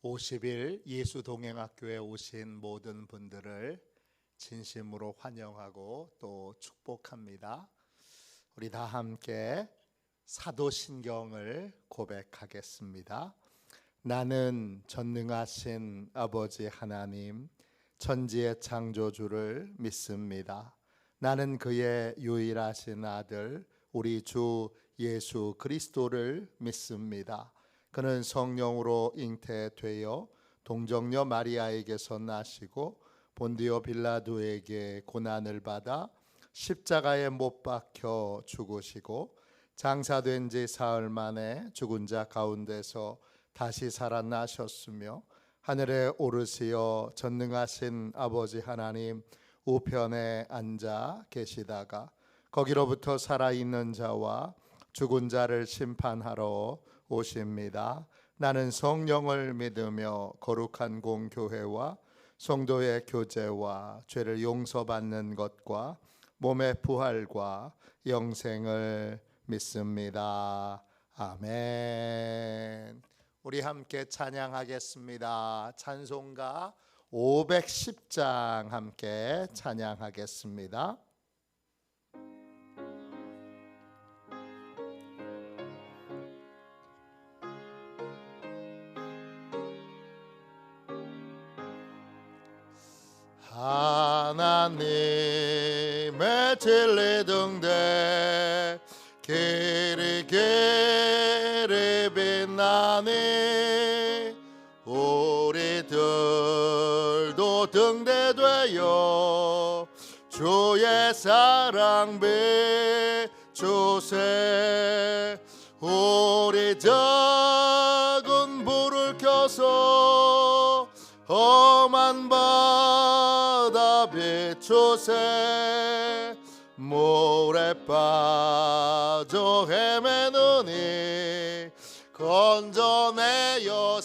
50일 예수동행학교에 오신 모든 분들을 진심으로 환영하고 또 축복합니다. 우리 다 함께 사도신경을 고백하겠습니다. 나는 전능하신 아버지 하나님, 천지의 창조주를 믿습니다. 나는 그의 유일하신 아들 우리 주 예수 그리스도를 믿습니다. 그는 성령으로 잉태되어 동정녀 마리아에게서 나시고 본디오 빌라도에게 고난을 받아 십자가에 못 박혀 죽으시고 장사된 지 사흘 만에 죽은 자 가운데서 다시 살아나셨으며 하늘에 오르시어 전능하신 아버지 하나님 우편에 앉아 계시다가 거기로부터 살아있는 자와 죽은 자를 심판하러 오십니다. 나는 성령을 믿으며 거룩한 공교회와 성도의 교제와 죄를 용서받는 것과 몸의 부활과 영생을 믿습니다. 아멘. 우리 함께 찬양하겠습니다. 찬송가 510장 함께 찬양하겠습니다. 하나님의 진리 등대 길이 길이 빛나니 우리들도 등대되어 주의 사랑 비추세. 우리 작은 불을 켜서 험한 바다 비추세. 물에 빠져 헤매느니 건져내어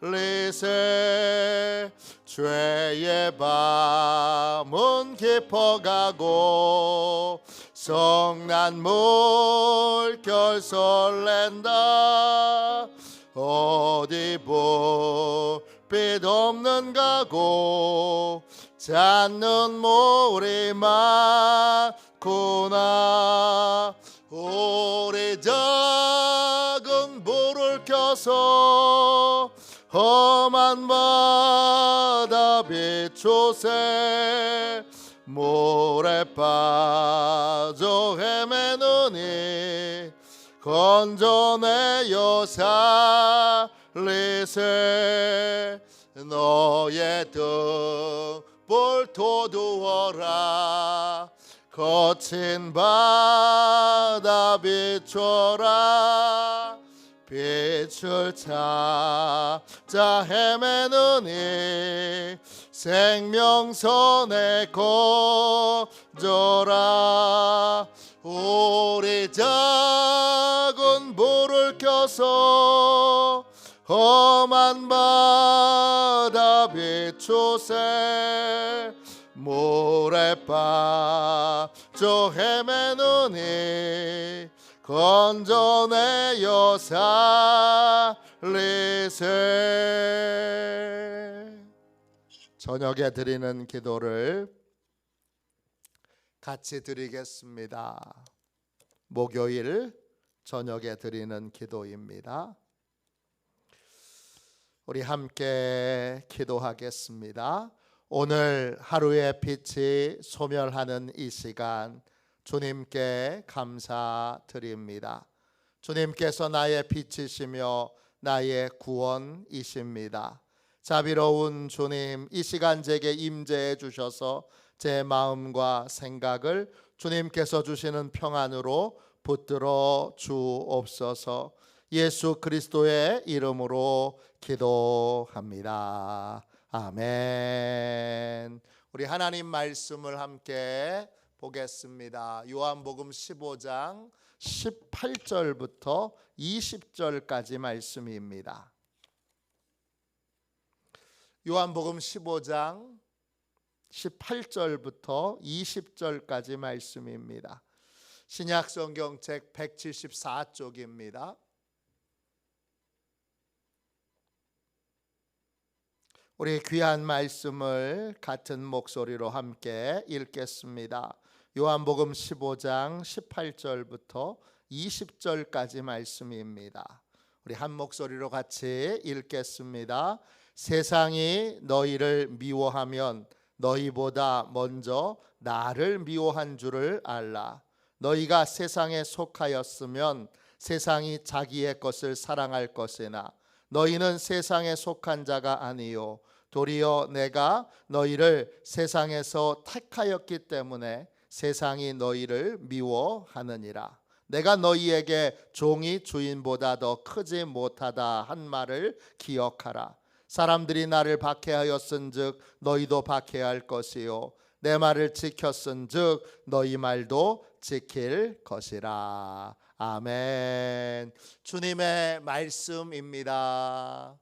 살리세. 죄의 밤은 깊어가고 성난 물결 설렌다. 어디 불빛 없는 가고 잦는 물이 많구나. 우리 작은 불을 켜서 험한 바다 비추세. 물에 빠져 헤매느니 건져내어 살리세. 너의 등불 돋우어라. 거친 바다 비춰라. 빛을 찾아 헤매느니 생명선에 건져라. 우리 작은 불을 켜서 험한 바다 비추세. 물에 빠져 헤매느니 건져내어 살리세. 저녁에 드리는 기도를 같이 드리겠습니다. 목요일 저녁에 드리는 기도입니다. 우리 함께 기도하겠습니다. 오늘 하루의 빛이 소멸하는 이 시간 주님께 감사드립니다. 주님께서 나의 빛이시며 나의 구원이십니다. 자비로운 주님, 이 시간 제게 임재해 주셔서 제 마음과 생각을 주님께서 주시는 평안으로 붙들어 주옵소서. 예수 그리스도의 이름으로 기도합니다. 아멘. 우리 하나님 말씀을 함께 보겠습니다. 요한복음 15장 18절부터 20절까지 말씀입니다. 요한복음 15장 18절부터 20절까지 말씀입니다. 신약성경책 174쪽입니다. 우리 귀한 말씀을 같은 목소리로 함께 읽겠습니다. 요한복음 15장 18절부터 20절까지 말씀입니다. 우리 한 목소리로 같이 읽겠습니다. 세상이 너희를 미워하면 너희보다 먼저 나를 미워한 줄을 알라. 너희가 세상에 속하였으면 세상이 자기의 것을 사랑할 것이나 너희는 세상에 속한 자가 아니요 도리어 내가 너희를 세상에서 택하였기 때문에 세상이 너희를 미워하느니라. 내가 너희에게 종이 주인보다 더 크지 못하다 한 말을 기억하라. 사람들이 나를 박해하였은즉 너희도 박해할 것이요 내 말을 지켰은즉 너희 말도 지킬 것이라. 아멘. 주님의 말씀입니다.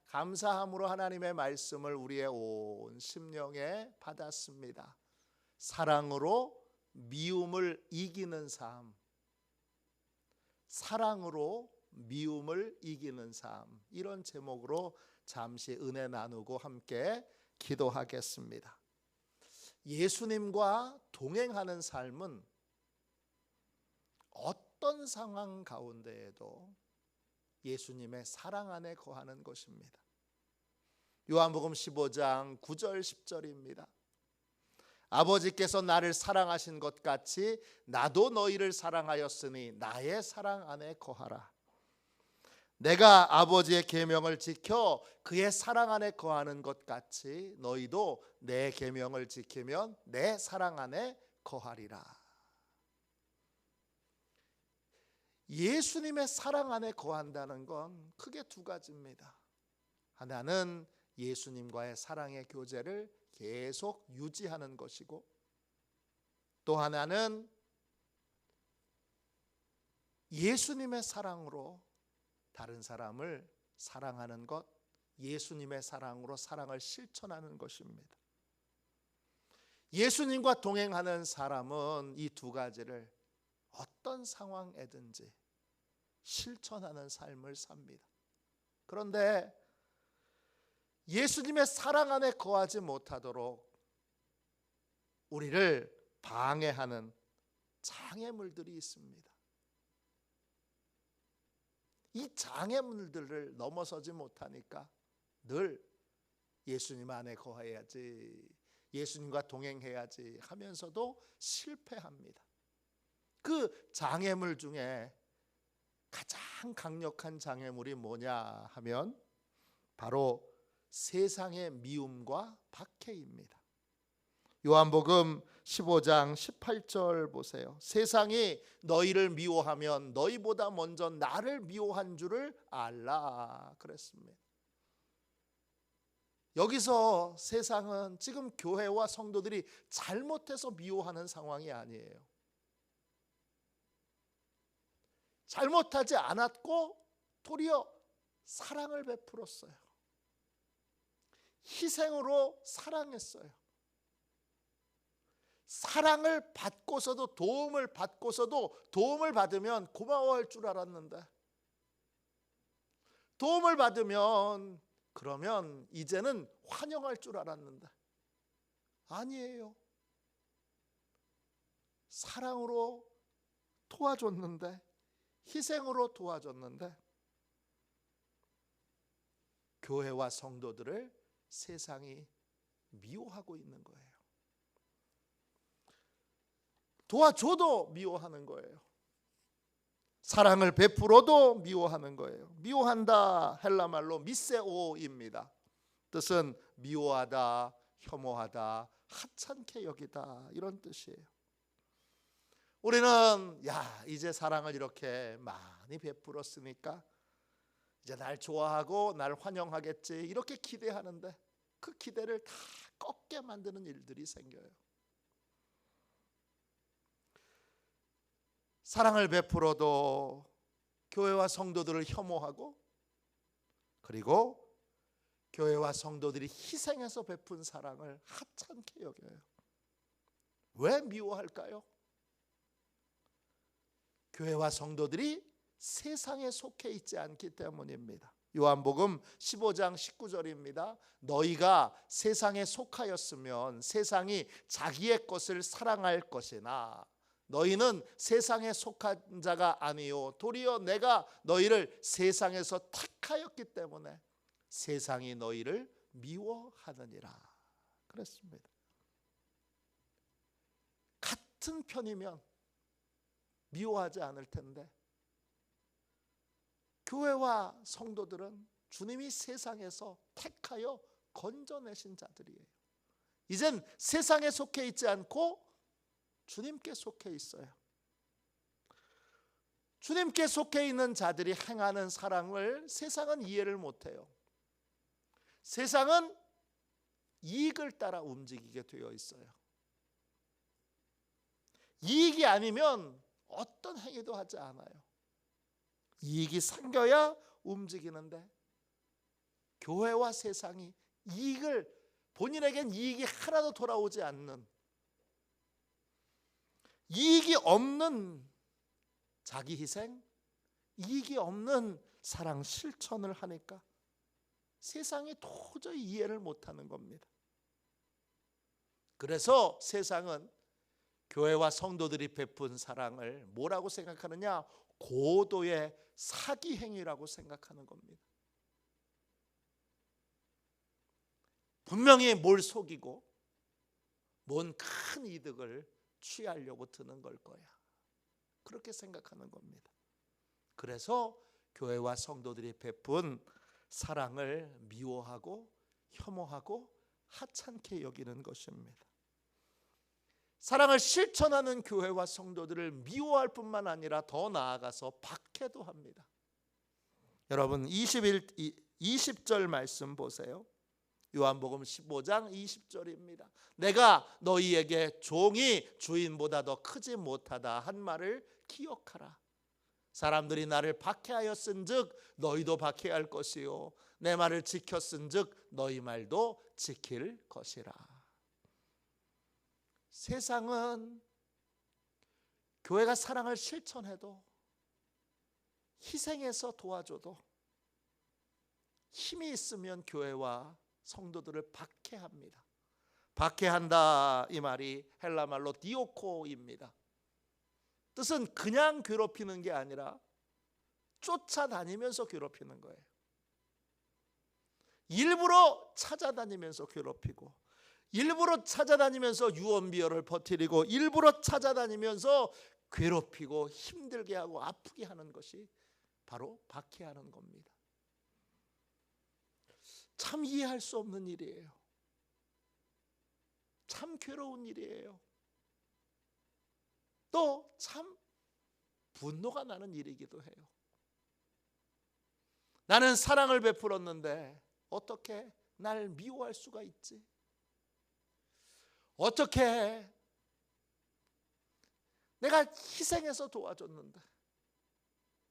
감사함으로 하나님의 말씀을 우리의 온 심령에 받았습니다. 사랑으로 미움을 이기는 삶, 사랑으로 미움을 이기는 삶, 이런 제목으로 잠시 은혜 나누고 함께 기도하겠습니다. 예수님과 동행하는 삶은 어떤 상황 가운데에도 예수님의 사랑 안에 거하는 것입니다. 요한복음 15장 9절 10절입니다. 아버지께서 나를 사랑하신 것 같이 나도 너희를 사랑하였으니 나의 사랑 안에 거하라. 내가 아버지의 계명을 지켜 그의 사랑 안에 거하는 것 같이 너희도 내 계명을 지키면 내 사랑 안에 거하리라. 예수님의 사랑 안에 거한다는 건 크게 두 가지입니다. 하나는 예수님과의 사랑의 교제를 계속 유지하는 것이고, 또 하나는 예수님의 사랑으로 다른 사람을 사랑하는 것, 예수님의 사랑으로 사랑을 실천하는 것입니다. 예수님과 동행하는 사람은 이 두 가지를 어떤 상황에든지 실천하는 삶을 삽니다. 그런데 예수님의 사랑 안에 거하지 못하도록 우리를 방해하는 장애물들이 있습니다. 이 장애물들을 넘어서지 못하니까 늘 예수님 안에 거해야지, 예수님과 동행해야지 하면서도 실패합니다. 그 장애물 중에 가장 강력한 장애물이 뭐냐 하면 바로 세상의 미움과 박해입니다. 요한복음 15장 18절 보세요. 세상이 너희를 미워하면 너희보다 먼저 나를 미워한 줄을 알라 그랬습니다. 여기서 세상은 지금 교회와 성도들이 잘못해서 미워하는 상황이 아니에요. 잘못하지 않았고 도리어 사랑을 베풀었어요. 희생으로 사랑했어요. 사랑을 받고서도, 도움을 받고서도 도움을 받으면 고마워할 줄 알았는데, 도움을 받으면 그러면 이제는 환영할 줄 알았는데 아니에요. 사랑으로 도와줬는데, 희생으로 도와줬는데 교회와 성도들을 세상이 미워하고 있는 거예요. 도와줘도 미워하는 거예요. 사랑을 베풀어도 미워하는 거예요. 미워한다 헬라말로 미세오입니다. 뜻은 미워하다, 혐오하다, 하찮게 여기다, 이런 뜻이에요. 우리는 이제 사랑을 이렇게 많이 베풀었으니까 이제 날 좋아하고 날 환영하겠지 이렇게 기대하는데 그 기대를 다 꺾게 만드는 일들이 생겨요. 사랑을 베풀어도 교회와 성도들을 혐오하고, 그리고 교회와 성도들이 희생해서 베푼 사랑을 하찮게 여겨요. 왜 미워할까요? 교회와 성도들이 세상에 속해 있지 않기 때문입니다. 요한복음 15장 19절입니다. 너희가 세상에 속하였으면 세상이 자기의 것을 사랑할 것이나 너희는 세상에 속한 자가 아니요 도리어 내가 너희를 세상에서 택하였기 때문에 세상이 너희를 미워하느니라 그랬습니다. 같은 편이면 미워하지 않을 텐데 교회와 성도들은 주님이 세상에서 택하여 건져내신 자들이에요. 이젠 세상에 속해 있지 않고 주님께 속해 있어요. 주님께 속해 있는 자들이 행하는 사랑을 세상은 이해를 못해요. 세상은 이익을 따라 움직이게 되어 있어요. 이익이 아니면 어떤 행위도 하지 않아요. 이익이 생겨야 움직이는데 교회와 세상이 본인에겐 이익이 하나도 돌아오지 않는, 이익이 없는 자기 희생, 이익이 없는 사랑 실천을 하니까 세상이 도저히 이해를 못하는 겁니다. 그래서 세상은 교회와 성도들이 베푼 사랑을 뭐라고 생각하느냐? 고도의 사기 행위라고 생각하는 겁니다. 분명히 뭘 속이고 뭔 큰 이득을 취하려고 드는 걸 거야. 그렇게 생각하는 겁니다. 그래서 교회와 성도들이 베푼 사랑을 미워하고 혐오하고 하찮게 여기는 것입니다. 사랑을 실천하는 교회와 성도들을 미워할 뿐만 아니라 더 나아가서 박해도 합니다. 여러분 20절 말씀 보세요. 요한복음 15장 20절입니다. 내가 너희에게 종이 주인보다 더 크지 못하다 한 말을 기억하라. 사람들이 나를 박해하였은즉 너희도 박해할 것이요 내 말을 지켰은즉 너희 말도 지킬 것이라. 세상은 교회가 사랑을 실천해도 희생해서 도와줘도 힘이 있으면 교회와 성도들을 박해합니다. 박해한다 이 말이 헬라 말로 디오코입니다. 뜻은 그냥 괴롭히는 게 아니라 쫓아다니면서 괴롭히는 거예요. 일부러 찾아다니면서 괴롭히고, 일부러 찾아다니면서 유언비어를 퍼뜨리고, 일부러 찾아다니면서 괴롭히고 힘들게 하고 아프게 하는 것이 바로 박해하는 겁니다. 참 이해할 수 없는 일이에요. 참 괴로운 일이에요. 또 참 분노가 나는 일이기도 해요. 나는 사랑을 베풀었는데 어떻게 날 미워할 수가 있지? 어떻게 내가 희생해서 도와줬는데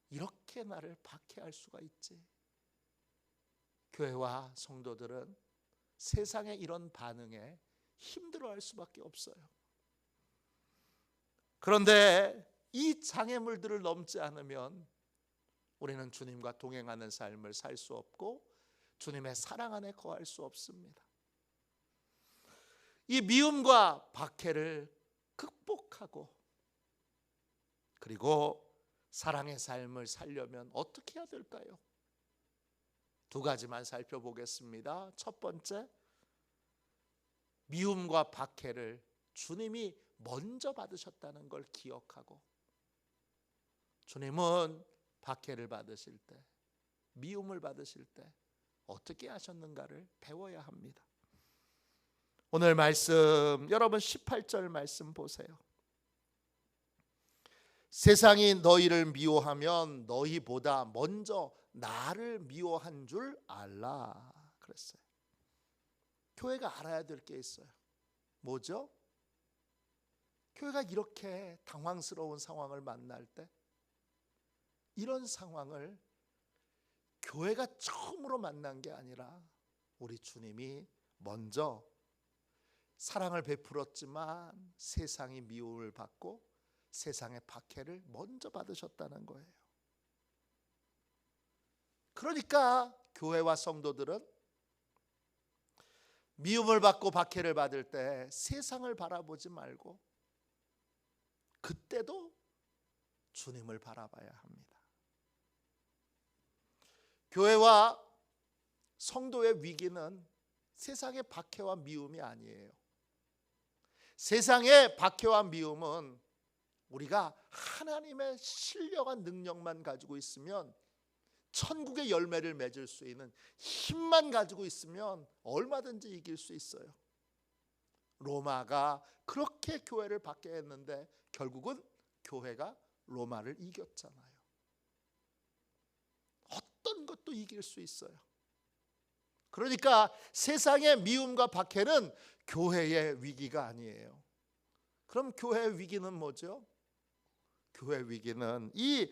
이렇게 나를 박해할 수가 있지? 교회와 성도들은 세상의 이런 반응에 힘들어할 수밖에 없어요. 그런데 이 장애물들을 넘지 않으면 우리는 주님과 동행하는 삶을 살 수 없고 주님의 사랑 안에 거할 수 없습니다. 이 미움과 박해를 극복하고 그리고 사랑의 삶을 살려면 어떻게 해야 될까요? 두 가지만 살펴보겠습니다. 첫 번째, 미움과 박해를 주님이 먼저 받으셨다는 걸 기억하고 주님은 박해를 받으실 때, 미움을 받으실 때 어떻게 하셨는가를 배워야 합니다. 오늘 말씀 여러분 18절 말씀 보세요. 세상이 너희를 미워하면 너희보다 먼저 나를 미워한 줄 알라 그랬어요. 교회가 알아야 될 게 있어요. 뭐죠? 교회가 이렇게 당황스러운 상황을 만날 때 이런 상황을 교회가 처음으로 만난 게 아니라 우리 주님이 먼저 사랑을 베풀었지만 세상이 미움을 받고 세상의 박해를 먼저 받으셨다는 거예요. 그러니까 교회와 성도들은 미움을 받고 박해를 받을 때 세상을 바라보지 말고 그때도 주님을 바라봐야 합니다. 교회와 성도의 위기는 세상의 박해와 미움이 아니에요. 세상의 박해와 미움은 우리가 하나님의 신령한 능력만 가지고 있으면, 천국의 열매를 맺을 수 있는 힘만 가지고 있으면 얼마든지 이길 수 있어요. 로마가 그렇게 교회를 받게 했는데 결국은 교회가 로마를 이겼잖아요. 어떤 것도 이길 수 있어요. 그러니까 세상의 미움과 박해는 교회의 위기가 아니에요. 그럼 교회의 위기는 뭐죠? 교회의 위기는 이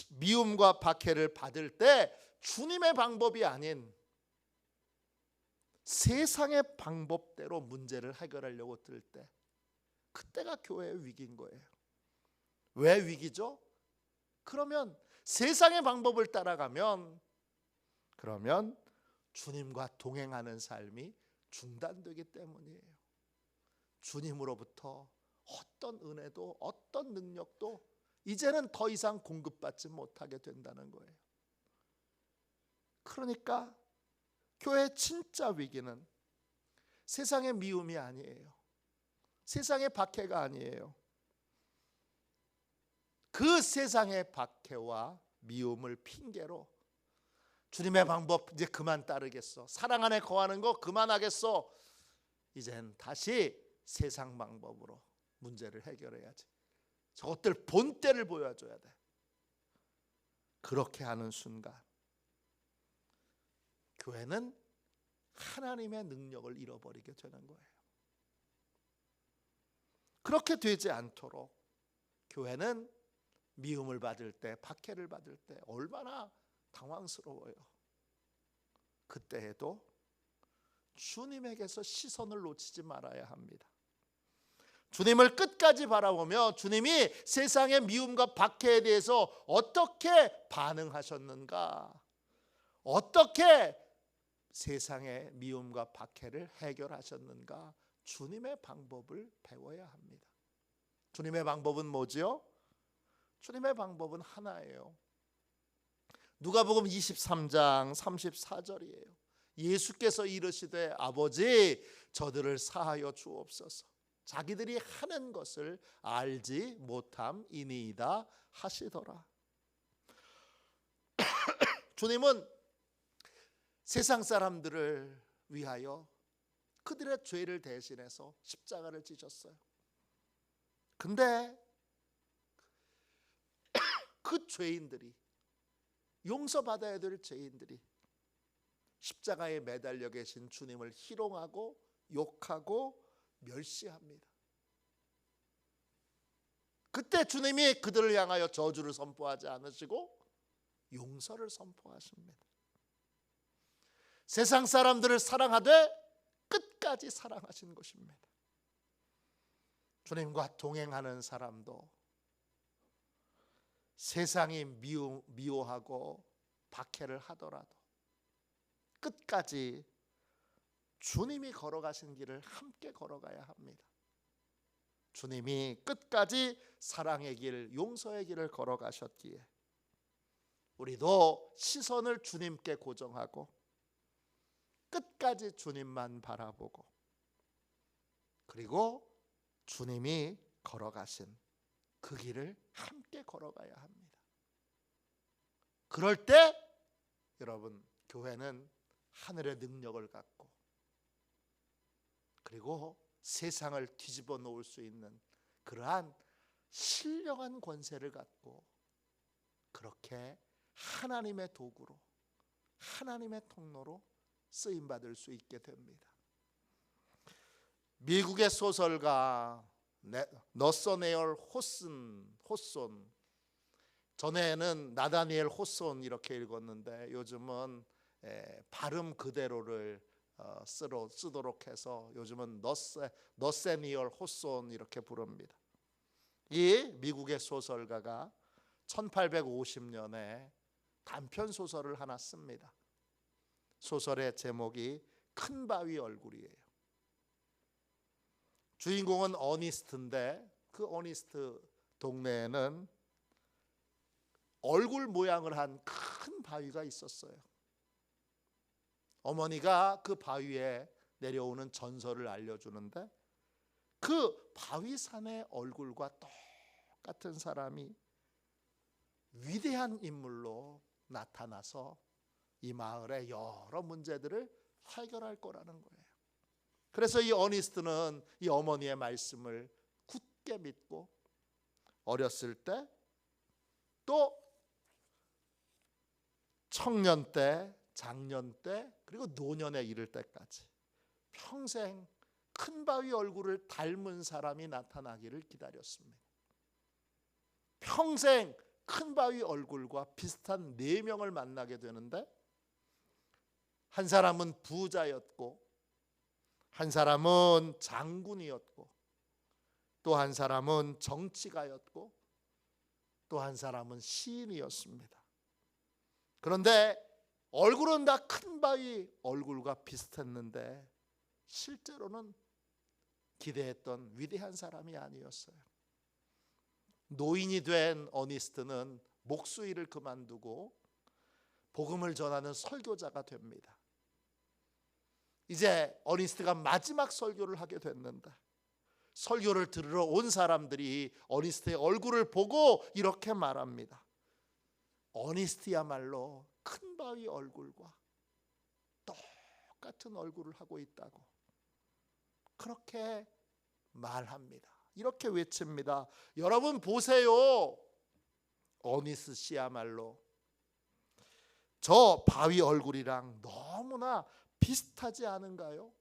미움과 박해를 받을 때 주님의 방법이 아닌 세상의 방법대로 문제를 해결하려고 들 때, 그때가 교회의 위기인 거예요. 왜 위기죠? 그러면 세상의 방법을 따라가면 그러면 주님과 동행하는 삶이 중단되기 때문이에요. 주님으로부터 어떤 은혜도 어떤 능력도 이제는 더 이상 공급받지 못하게 된다는 거예요. 그러니까 교회의 진짜 위기는 세상의 미움이 아니에요. 세상의 박해가 아니에요. 그 세상의 박해와 미움을 핑계로 주님의 방법 이제 그만 따르겠어, 사랑 안에 거하는 거 그만하겠어, 이젠 다시 세상 방법으로 문제를 해결해야지, 저것들 본때를 보여줘야 돼. 그렇게 하는 순간 교회는 하나님의 능력을 잃어버리게 되는 거예요. 그렇게 되지 않도록 교회는 미움을 받을 때, 박해를 받을 때 얼마나 당황스러워요. 그때에도 주님에게서 시선을 놓치지 말아야 합니다. 주님을 끝까지 바라보며 주님이 세상의 미움과 박해에 대해서 어떻게 반응하셨는가, 어떻게 세상의 미움과 박해를 해결하셨는가, 주님의 방법을 배워야 합니다. 주님의 방법은 뭐지요? 주님의 방법은 하나예요. 누가복음 23장 34절이에요. 예수께서 이르시되 아버지 저들을 사하여 주옵소서, 자기들이 하는 것을 알지 못함이니이다 하시더라. 주님은 세상 사람들을 위하여 그들의 죄를 대신해서 십자가를 지셨어요. 근데 그 죄인들이, 용서받아야 될 죄인들이 십자가에 매달려 계신 주님을 희롱하고 욕하고 멸시합니다. 그때 주님이 그들을 향하여 저주를 선포하지 않으시고 용서를 선포하십니다. 세상 사람들을 사랑하되 끝까지 사랑하신 것입니다. 주님과 동행하는 사람도 세상이 미워하고 박해를 하더라도 끝까지 주님이 걸어가신 길을 함께 걸어가야 합니다. 주님이 끝까지 사랑의 길, 용서의 길을 걸어가셨기에 우리도 시선을 주님께 고정하고 끝까지 주님만 바라보고, 그리고 주님이 걸어가신 그 길을 함께 걸어가야 합니다. 그럴 때 여러분, 교회는 하늘의 능력을 갖고, 그리고 세상을 뒤집어 놓을 수 있는 그러한 신령한 권세를 갖고 그렇게 하나님의 도구로, 하나님의 통로로 쓰임받을 수 있게 됩니다. 미국의 소설가 너서네얼 호손, 전에는 나다니엘 호손 이렇게 읽었는데 요즘은 발음 그대로를 쓰도록 해서 요즘은 너세니얼 호손 이렇게 부릅니다. 이 미국의 소설가가 1850년에 단편 소설을 하나 씁니다. 소설의 제목이 큰 바위 얼굴이에요. 주인공은 어니스트인데 그 어니스트 동네에는 얼굴 모양을 한 큰 바위가 있었어요. 어머니가 그 바위에 내려오는 전설을 알려주는데 그 바위산의 얼굴과 똑같은 사람이 위대한 인물로 나타나서 이 마을의 여러 문제들을 해결할 거라는 거예요. 그래서 이 어니스트는 이 어머니의 말씀을 굳게 믿고 어렸을 때 또 청년 때, 장년 때, 그리고 노년에 이를 때까지 평생 큰 바위 얼굴을 닮은 사람이 나타나기를 기다렸습니다. 평생 큰 바위 얼굴과 비슷한 4명을 만나게 되는데 한 사람은 부자였고 한 사람은 장군이었고 또 한 사람은 정치가였고 또 한 사람은 시인이었습니다. 그런데 얼굴은 다 큰 바위 얼굴과 비슷했는데 실제로는 기대했던 위대한 사람이 아니었어요. 노인이 된 어니스트는 목수일을 그만두고 복음을 전하는 설교자가 됩니다. 이제 어니스트가 마지막 설교를 하게 됐는데 설교를 들으러 온 사람들이 어니스트의 얼굴을 보고 이렇게 말합니다. 어니스트야말로 큰 바위 얼굴과 똑같은 얼굴을 하고 있다고 그렇게 말합니다. 이렇게 외칩니다. 여러분 보세요. 어니스트 씨야말로 저 바위 얼굴이랑 너무나 비슷하지 않은가요?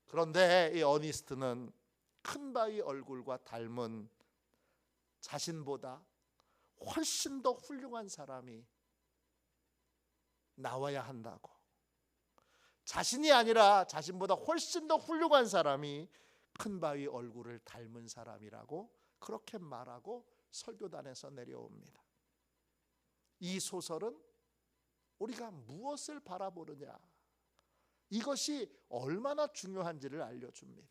그런데 이 어니스트는 큰 바위 얼굴과 닮은 자신보다 훨씬 더 훌륭한 사람이 나와야 한다고, 자신이 아니라 자신보다 훨씬 더 훌륭한 사람이 큰 바위 얼굴을 닮은 사람이라고 그렇게 말하고 설교단에서 내려옵니다. 이 소설은 우리가 무엇을 바라보느냐, 이것이 얼마나 중요한지를 알려줍니다.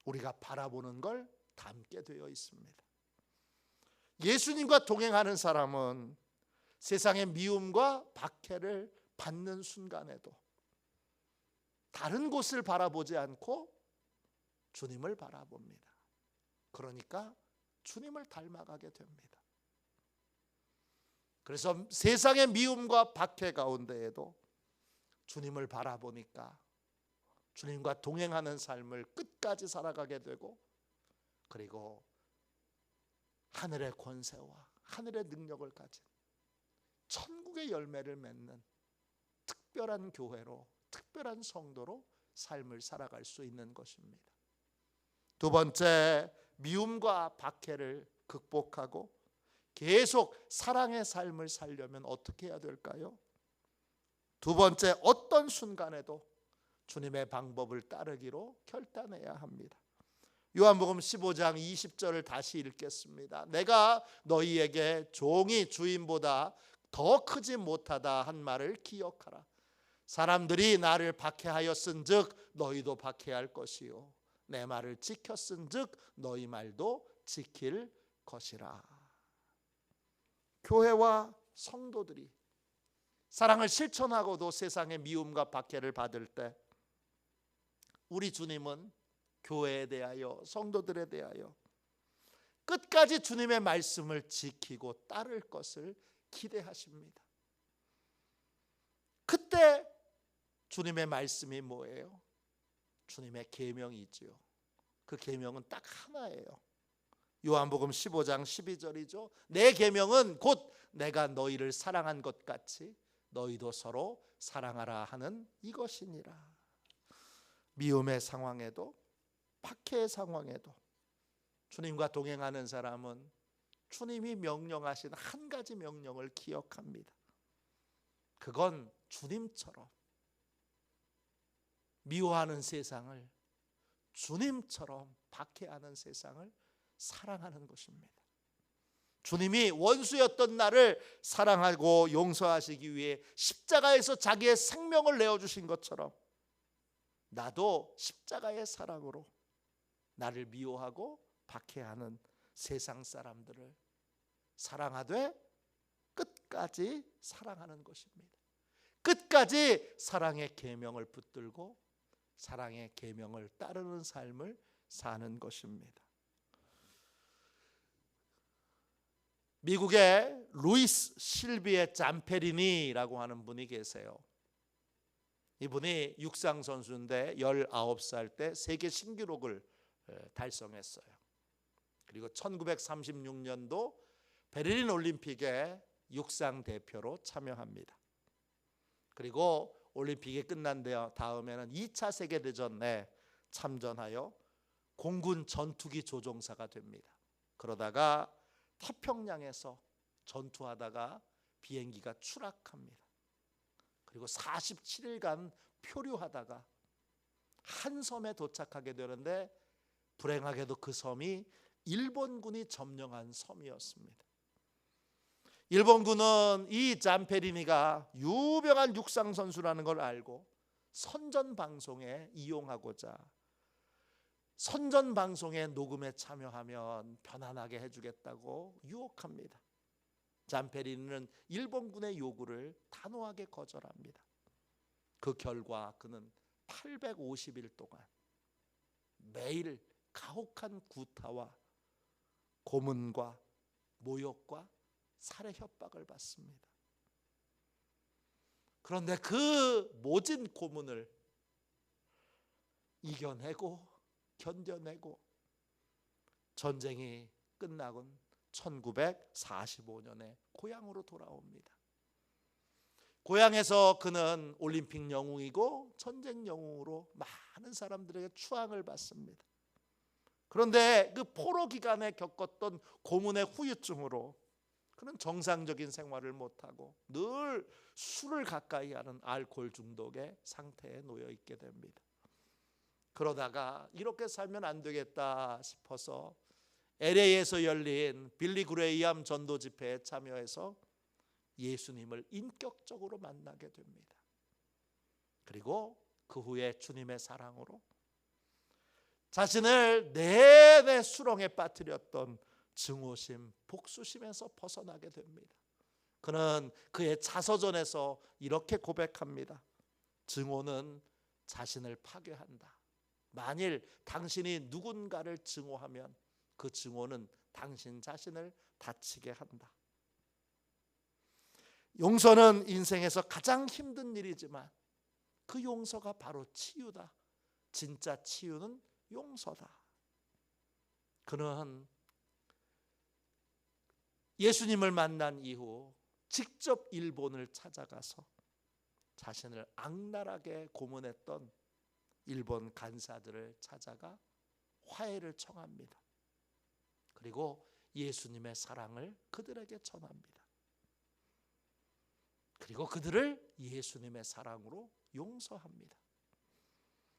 우리가 바라보는 걸 담게 되어 있습니다. 예수님과 동행하는 사람은 세상의 미움과 박해를 받는 순간에도 다른 곳을 바라보지 않고 주님을 바라봅니다. 그러니까 주님을 닮아가게 됩니다. 그래서 세상의 미움과 박해 가운데에도 주님을 바라보니까 주님과 동행하는 삶을 끝까지 살아가게 되고, 그리고 하늘의 권세와 하늘의 능력을 가진 천국의 열매를 맺는 특별한 교회로, 특별한 성도로 삶을 살아갈 수 있는 것입니다. 두 번째, 미움과 박해를 극복하고 계속 사랑의 삶을 살려면 어떻게 해야 될까요? 두 번째, 어떤 순간에도 주님의 방법을 따르기로 결단해야 합니다. 요한복음 15장 20절을 다시 읽겠습니다. 내가 너희에게 종이 주인보다 더 크지 못하다 한 말을 기억하라. 사람들이 나를 박해하였은즉 너희도 박해할 것이요 내 말을 지켰은즉 너희 말도 지킬 것이라. 교회와 성도들이 사랑을 실천하고도 세상의 미움과 박해를 받을 때 우리 주님은 교회에 대하여, 성도들에 대하여 끝까지 주님의 말씀을 지키고 따를 것을 기대하십니다. 그때 주님의 말씀이 뭐예요? 주님의 계명이지요. 그 계명은 딱 하나예요. 요한복음 15장 12절이죠. 내 계명은 곧 내가 너희를 사랑한 것 같이 너희도 서로 사랑하라 하는 이것이니라. 미움의 상황에도 박해의 상황에도 주님과 동행하는 사람은 주님이 명령하신 한 가지 명령을 기억합니다. 그건 주님처럼 미워하는 세상을 주님처럼 박해하는 세상을 사랑하는 것입니다. 주님이 원수였던 나를 사랑하고 용서하시기 위해 십자가에서 자기의 생명을 내어주신 것처럼 나도 십자가의 사랑으로 나를 미워하고 박해하는 세상 사람들을 사랑하되 끝까지 사랑하는 것입니다. 끝까지 사랑의 계명을 붙들고 사랑의 계명을 따르는 삶을 사는 것입니다. 미국의 루이스 실비에 잠페리니라고 하는 분이 계세요. 이분이 육상 선수인데 19살 때 세계 신기록을 달성했어요. 그리고 1936년도 베를린 올림픽에 육상 대표로 참여합니다. 그리고 올림픽이 끝난 다음에는 2차 세계대전에 참전하여 공군 전투기 조종사가 됩니다. 그러다가 태평양에서 전투하다가 비행기가 추락합니다. 그리고 47일간 표류하다가 한 섬에 도착하게 되는데 불행하게도 그 섬이 일본군이 점령한 섬이었습니다. 일본군은 이 잠페리니가 유명한 육상 선수라는 걸 알고 선전 방송에 이용하고자 선전 방송의 녹음에 참여하면 편안하게 해주겠다고 유혹합니다. 잠페리니는 일본군의 요구를 단호하게 거절합니다. 그 결과 그는 850일 동안 매일 가혹한 구타와 고문과 모욕과 살해 협박을 받습니다. 그런데 그 모진 고문을 이겨내고 견뎌내고 전쟁이 끝나곤 1945년에 고향으로 돌아옵니다. 고향에서 그는 올림픽 영웅이고 전쟁 영웅으로 많은 사람들에게 추앙을 받습니다. 그런데 그 포로 기간에 겪었던 고문의 후유증으로 그는 정상적인 생활을 못하고 늘 술을 가까이 하는 알코올 중독의 상태에 놓여 있게 됩니다. 그러다가 이렇게 살면 안 되겠다 싶어서 LA에서 열린 빌리 그레이엄 전도 집회에 참여해서 예수님을 인격적으로 만나게 됩니다. 그리고 그 후에 주님의 사랑으로 자신을 내내 수렁에 빠뜨렸던 증오심, 복수심에서 벗어나게 됩니다. 그는 그의 자서전에서 이렇게 고백합니다. 증오는 자신을 파괴한다. 만일 당신이 누군가를 증오하면 그 증오는 당신 자신을 다치게 한다. 용서는 인생에서 가장 힘든 일이지만 그 용서가 바로 치유다. 진짜 치유는 용서다. 그는 예수님을 만난 이후 직접 일본을 찾아가서 자신을 악랄하게 고문했던 일본 간사들을 찾아가 화해를 청합니다. 그리고 예수님의 사랑을 그들에게 전합니다. 그리고 그들을 예수님의 사랑으로 용서합니다.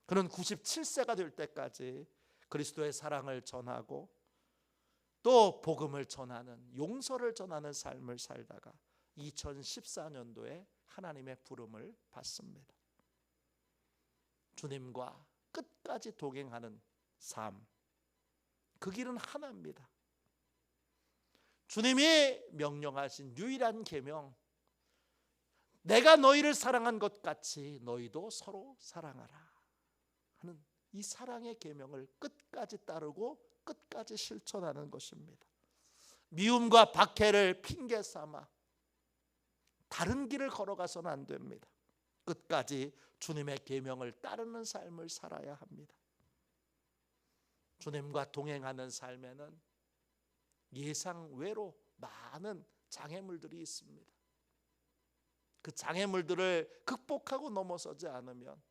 그는 97세가 될 때까지 그리스도의 사랑을 전하고 또 복음을 전하는, 용서를 전하는 삶을 살다가 2014년도에 하나님의 부름을 받습니다. 주님과 끝까지 동행하는 삶, 그 길은 하나입니다. 주님이 명령하신 유일한 계명, 내가 너희를 사랑한 것 같이 너희도 서로 사랑하라 하는 이 사랑의 계명을 끝까지 따르고 끝까지 실천하는 것입니다. 미움과 박해를 핑계 삼아 다른 길을 걸어가서는 안 됩니다. 끝까지 주님의 계명을 따르는 삶을 살아야 합니다. 주님과 동행하는 삶에는 예상 외로 많은 장애물들이 있습니다. 그 장애물들을 극복하고 넘어서지 않으면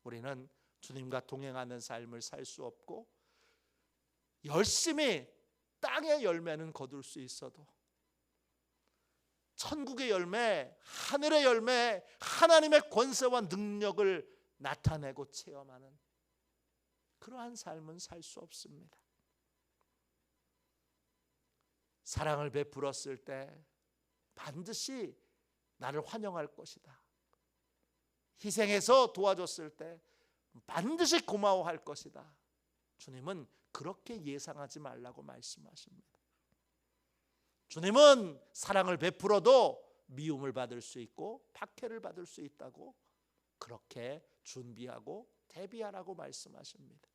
우리는 주님과 동행하는 삶을 살 수 없고 열심히 땅의 열매는 거둘 수 있어도 천국의 열매, 하늘의 열매, 하나님의 권세와 능력을 나타내고 체험하는 그러한 삶은 살 수 없습니다. 사랑을 베풀었을 때 반드시 나를 환영할 것이다. 희생해서 도와줬을 때 반드시 고마워할 것이다. 주님은 그렇게 예상하지 말라고 말씀하십니다. 주님은 사랑을 베풀어도 미움을 받을 수 있고 박해를 받을 수 있다고 그렇게 준비하고 대비하라고 말씀하십니다.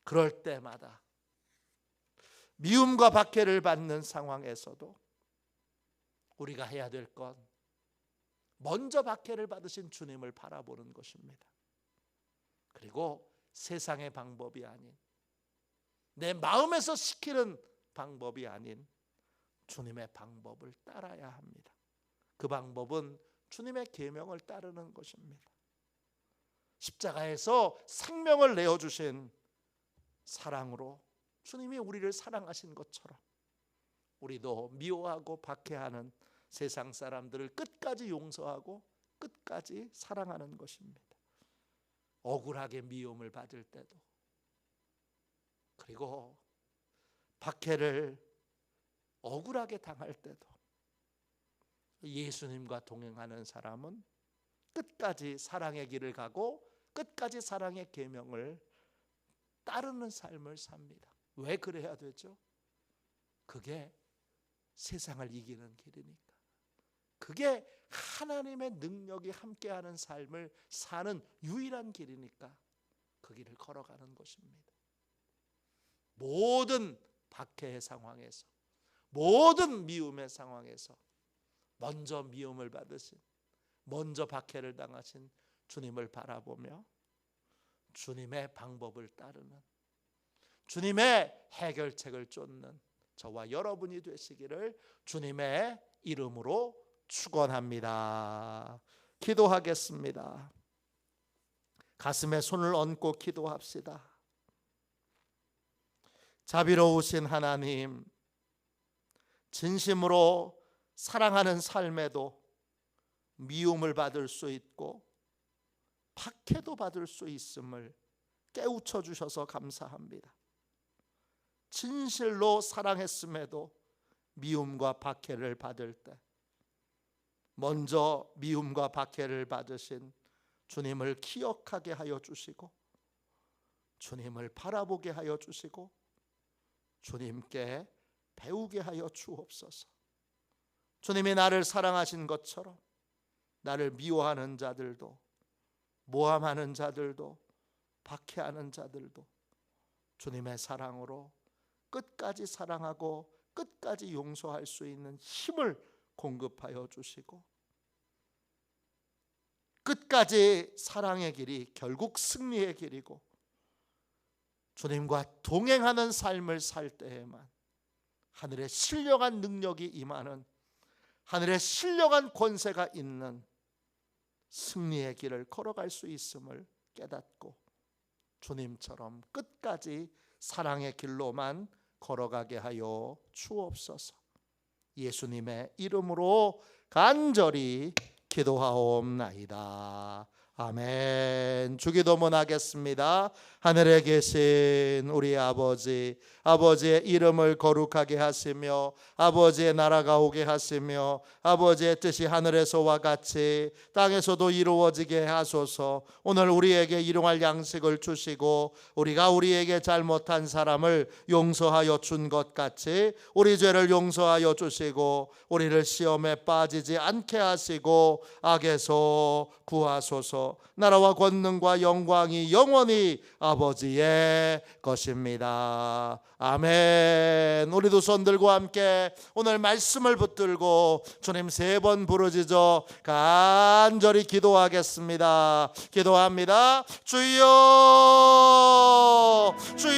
그럴 때마다 미움과 박해를 받는 상황에서도 우리가 해야 될 건 먼저 박해를 받으신 주님을 바라보는 것입니다. 그리고 세상의 방법이 아닌, 내 마음에서 시키는 방법이 아닌 주님의 방법을 따라야 합니다. 그 방법은 주님의 계명을 따르는 것입니다. 십자가에서 생명을 내어주신 사랑으로 주님이 우리를 사랑하신 것처럼 우리도 미워하고 박해하는 세상 사람들을 끝까지 용서하고 끝까지 사랑하는 것입니다. 억울하게 미움을 받을 때도, 그리고 박해를 억울하게 당할 때도 예수님과 동행하는 사람은 끝까지 사랑의 길을 가고 끝까지 사랑의 계명을 따르는 삶을 삽니다. 왜 그래야 되죠? 그게 세상을 이기는 길이니까. 그게 하나님의 능력이 함께하는 삶을 사는 유일한 길이니까 그 길을 걸어가는 것입니다. 모든 박해의 상황에서, 모든 미움의 상황에서 먼저 미움을 받으신, 먼저 박해를 당하신 주님을 바라보며 주님의 방법을 따르는, 주님의 해결책을 쫓는 저와 여러분이 되시기를 주님의 이름으로 축원합니다. 기도하겠습니다. 가슴에 손을 얹고 기도합시다. 자비로우신 하나님, 진심으로 사랑하는 삶에도 미움을 받을 수 있고 박해도 받을 수 있음을 깨우쳐 주셔서 감사합니다. 진실로 사랑했음에도 미움과 박해를 받을 때 먼저 미움과 박해를 받으신 주님을 기억하게 하여 주시고 주님을 바라보게 하여 주시고 주님께 배우게 하여 주옵소서. 주님이 나를 사랑하신 것처럼 나를 미워하는 자들도, 모함하는 자들도, 박해하는 자들도 주님의 사랑으로 끝까지 사랑하고 끝까지 용서할 수 있는 힘을 공급하여 주시고 끝까지 사랑의 길이 결국 승리의 길이고 주님과 동행하는 삶을 살 때에만 하늘의 신령한 능력이 임하는, 하늘의 신령한 권세가 있는 승리의 길을 걸어갈 수 있음을 깨닫고 주님처럼 끝까지 사랑의 길로만 걸어가게 하여 주옵소서. 예수님의 이름으로 간절히 기도하옵나이다. 아멘. 주기도문 하겠습니다. 하늘에 계신 우리 아버지, 아버지의 이름을 거룩하게 하시며 아버지의 나라가 오게 하시며 아버지의 뜻이 하늘에서와 같이 땅에서도 이루어지게 하소서. 오늘 우리에게 일용할 양식을 주시고 우리가 우리에게 잘못한 사람을 용서하여 준 것 같이 우리 죄를 용서하여 주시고 우리를 시험에 빠지지 않게 하시고 악에서 구하소서. 나라와 권능과 영광이 영원히 아버지의 것입니다. 아멘. 우리도 손 들고 함께 오늘 말씀을 붙들고 주님 3번 부르짖어 간절히 기도하겠습니다. 기도합니다. 주여, 주여.